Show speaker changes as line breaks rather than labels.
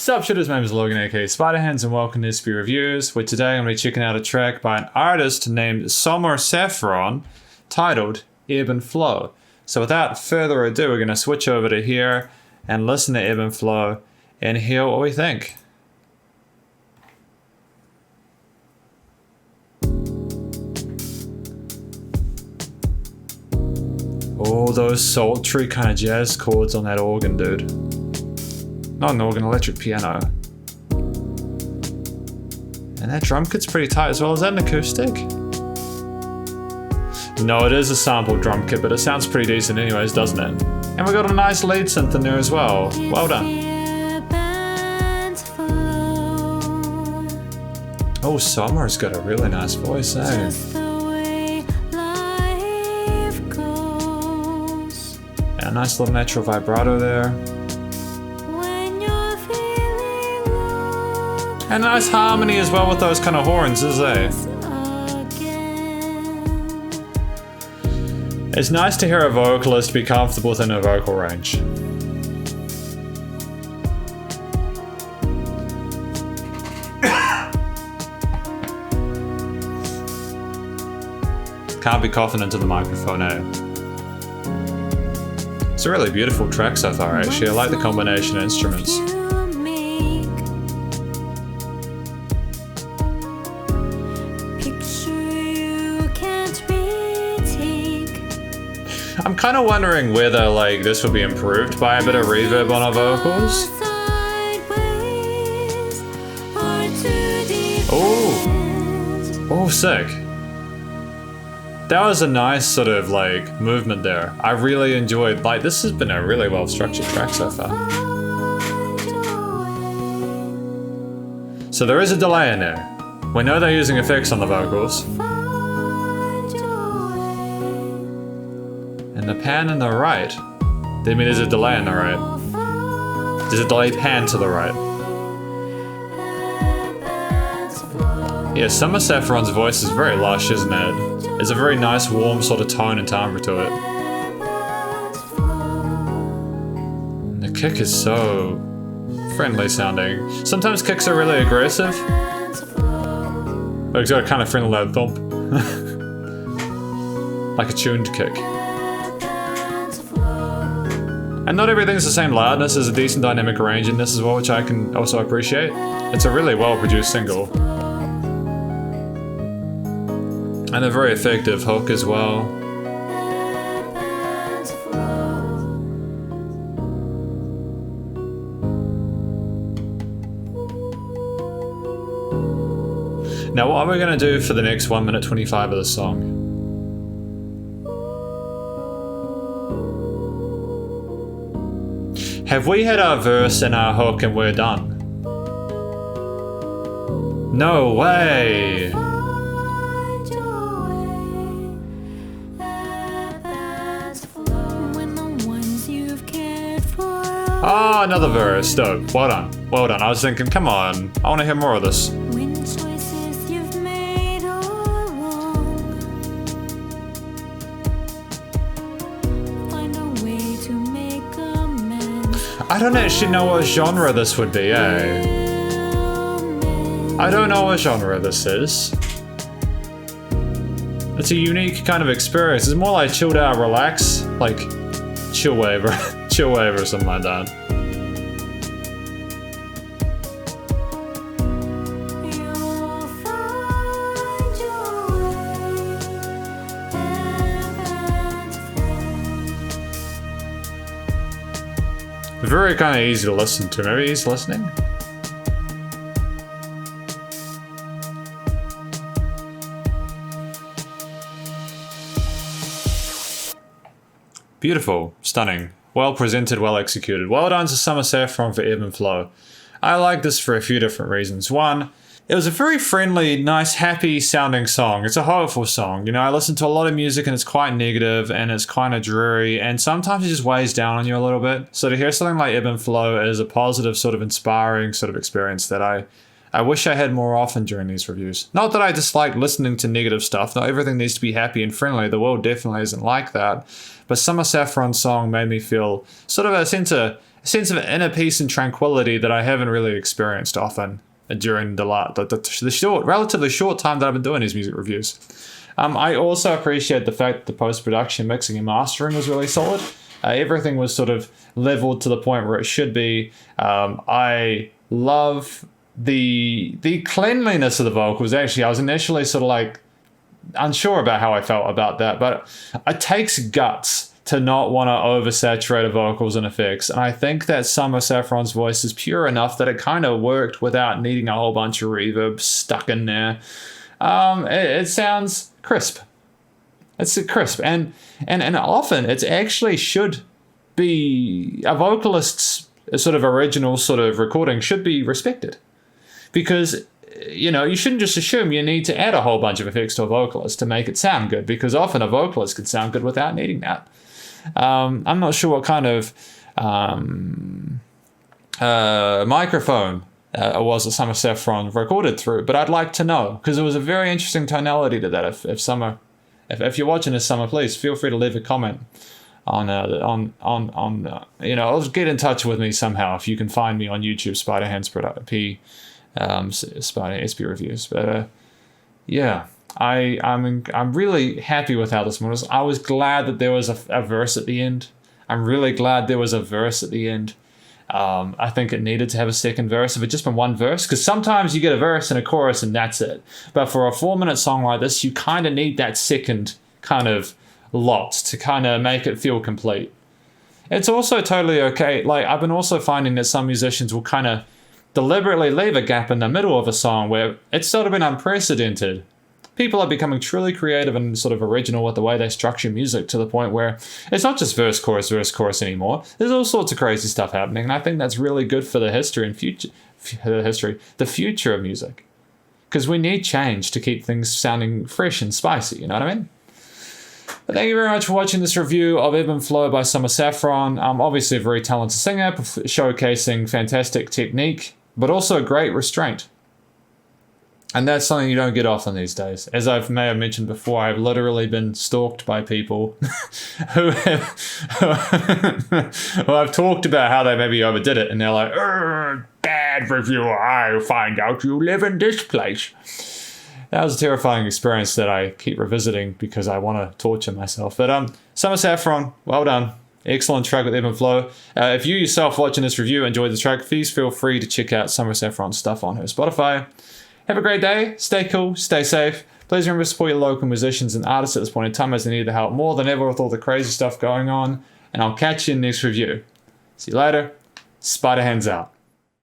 Sup shitters, my name is Logan aka Spiderhands and welcome to Immaculate Reviews, where today I'm going to be checking out a track by an artist named Sommer Saffron titled Ebb and Flow. So without further ado, we're going to switch over to here and listen to Ebb and Flow and hear what we think. Oh, those sultry kind of jazz chords on that organ, dude. Not an organ, electric piano. And that drum kit's pretty tight as well. Is that an acoustic? No, it is a sampled drum kit, but it sounds pretty decent anyways, doesn't it? And we got a nice lead synth in there as well. Well done. Oh, Sommer's got a really nice voice, eh? And a nice little natural vibrato there. And nice harmony as well with those kind of horns, is there? It's nice to hear a vocalist be comfortable within her vocal range. Can't be coughing into the microphone, eh? It's a really beautiful track so far, actually. I like the combination of instruments. I'm kind of wondering whether like this would be improved by a bit of reverb on our vocals. Oh, sick. That was a nice sort of like movement there. I really enjoyed, like, this has been a really well structured track so far. So there is a delay in there. We know they're using effects on the vocals. And the pan on the right, I mean there's a delay on the right. There's a delay pan to the right. Yeah, Sommer Saffron's voice is very lush, isn't it? There's a very nice warm sort of tone and timbre to it. And the kick is so friendly sounding. Sometimes kicks are really aggressive. But it's got a kind of friendly loud thump. Like a tuned kick. And not everything's the same loudness. There's a decent dynamic range in this as well, which I can also appreciate. It's a really well produced single. And a very effective hook as well. Now what are we going to do for the next 1 minute 25 of the song? Have we had our verse and our hook and we're done? No way! Oh, another verse. Dope. Well done. Well done. I was thinking, come on. I want to hear more of this. I don't actually know what genre this would be, eh? I don't know what genre this is. It's a unique kind of experience. It's more like chilled out, relax, like chill wave or chill wave or something like that. Very kind of easy to listen to. Maybe he's listening. Beautiful, stunning, well presented, well executed. Well done to Sommer Saffron for Ebb and Flow. I like this for a few different reasons. One, it was a very friendly, nice, happy sounding song. It's a hopeful song. You know, I listen to a lot of music and it's quite negative and it's kind of dreary and sometimes it just weighs down on you a little bit. So to hear something like Ebb and Flow is a positive, sort of inspiring sort of experience that I wish I had more often during these reviews. Not that I dislike listening to negative stuff. Not everything needs to be happy and friendly. The world definitely isn't like that. But Sommer Saffron's song made me feel sort of a sense of sense of inner peace and tranquility that I haven't really experienced often during the short, relatively short time that I've been doing these music reviews. I also appreciate the fact that the post-production mixing and mastering was really solid. Everything was sort of leveled to the point where it should be. I love the cleanliness of the vocals. Actually, I was initially sort of like unsure about how I felt about that, but it takes guts to not want to oversaturate vocals and effects. And I think that Sommer Saffron's voice is pure enough that it kind of worked without needing a whole bunch of reverb stuck in there. It sounds crisp. It's crisp, and often it's actually should be a vocalist's sort of original sort of recording should be respected, because you shouldn't just assume you need to add a whole bunch of effects to a vocalist to make it sound good, because often a vocalist can sound good without needing that. I'm not sure what kind of microphone it was that Sommer Saffron recorded through, but I'd like to know, because there was a very interesting tonality to that. If you're watching this, Sommer, please feel free to leave a comment on I'll get in touch with me somehow if you can find me on YouTube, Spiderhands Spider SP Reviews. But I'm really happy with how this one was. I was glad that there was a verse at the end. I'm really glad there was a verse at the end. I think it needed to have a second verse. If it just been one verse, because sometimes you get a verse and a chorus and that's it. But for a 4-minute song like this, you kind of need that second kind of lot to kind of make it feel complete. It's also totally okay. Like, I've been also finding that some musicians will kind of deliberately leave a gap in the middle of a song where it's sort of been unprecedented. People are becoming truly creative and sort of original with the way they structure music, to the point where it's not just verse, chorus anymore. There's all sorts of crazy stuff happening, and I think that's really good for the history and the future of music. Because we need change to keep things sounding fresh and spicy, you know what I mean? But thank you very much for watching this review of Ebb and Flow by Sommer Saffron. Obviously a very talented singer, showcasing fantastic technique, but also great restraint. And that's something you don't get often these days. As I may have mentioned before, I've literally been stalked by people who I've talked about how they maybe overdid it, and they're like, bad reviewer, I find out you live in this place. That was a terrifying experience that I keep revisiting because I want to torture myself. But Sommer Saffron, well done. Excellent track with Ebb and Flow. If you yourself watching this review enjoyed the track, please feel free to check out Sommer Saffron's stuff on her Spotify. Have a great day. Stay cool. Stay safe. Please remember to support your local musicians and artists at this point in time, as they need the help more than ever with all the crazy stuff going on. And I'll catch you in the next review. See you later. Spiderhands out.